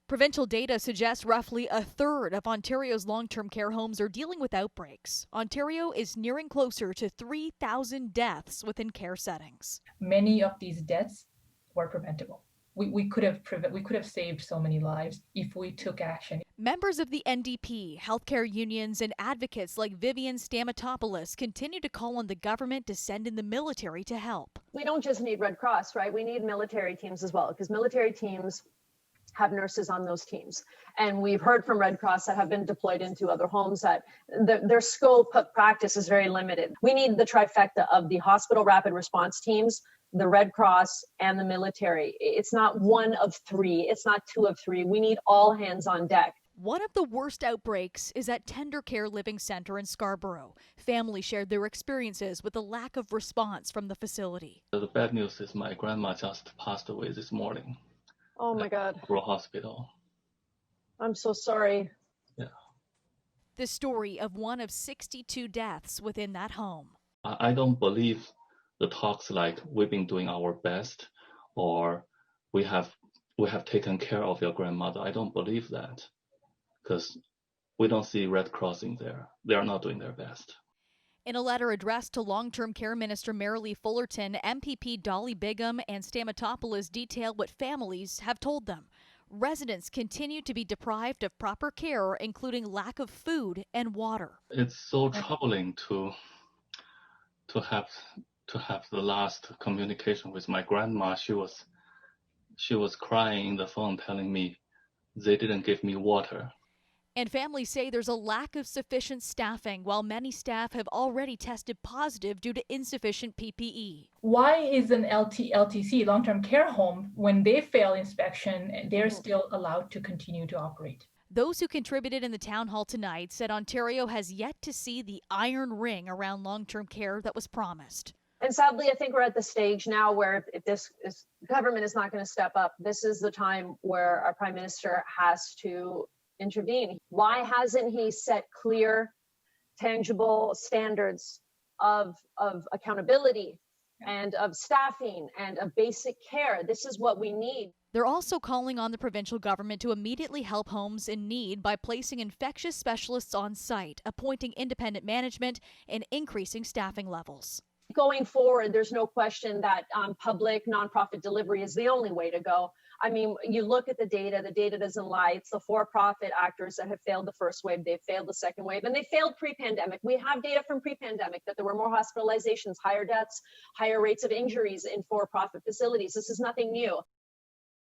Provincial data suggests roughly a third of Ontario's long-term care homes are dealing with outbreaks. Ontario is nearing closer to 3,000 deaths within care settings. Many of these deaths were preventable. We could have saved so many lives if we took action. Members of the NDP, healthcare unions, and advocates like Vivian Stamatopoulos continue to call on the government to send in the military to help. We don't just need Red Cross, right? We need military teams as well, because military teams have nurses on those teams. And we've heard from Red Cross that have been deployed into other homes that their scope of practice is very limited. We need the trifecta of the hospital rapid response teams, the Red Cross, and the military. It's not one of three. It's not two of three. We need all hands on deck. One of the worst outbreaks is at Tender Care Living Center in Scarborough. Families shared their experiences with the lack of response from the facility. The bad news is my grandma just passed away this morning. Oh my God. At Rural Hospital. I'm so sorry. Yeah. The story of one of 62 deaths within that home. I don't believe the talks like we've been doing our best or we have taken care of your grandmother. I don't believe that because we don't see Red Cross in there. They are not doing their best. In a letter addressed to Long-Term Care Minister Marilee Fullerton, MPP Dolly Bigham and Stamatopoulos detail what families have told them. Residents continue to be deprived of proper care, including lack of food and water. It's so troubling to have the last communication with my grandma. She was crying in the phone telling me they didn't give me water. And families say there's a lack of sufficient staffing, while many staff have already tested positive due to insufficient PPE. Why is an LTC, long-term care home, when they fail inspection, they're still allowed to continue to operate? Those who contributed in the town hall tonight said Ontario has yet to see the iron ring around long-term care that was promised. And sadly, I think we're at the stage now where if government is not going to step up, this is the time where our Prime Minister has to intervene. Why hasn't he set clear, tangible standards of accountability and of staffing and of basic care? This is what we need. They're also calling on the provincial government to immediately help homes in need by placing infectious specialists on site, appointing independent management, and increasing staffing levels. Going forward, there's no question that public nonprofit delivery is the only way to go. I mean, you look at the data doesn't lie. It's the for-profit actors that have failed the first wave, they've failed the second wave, and they failed pre-pandemic. We have data from pre-pandemic that there were more hospitalizations, higher deaths, higher rates of injuries in for-profit facilities. This is nothing new.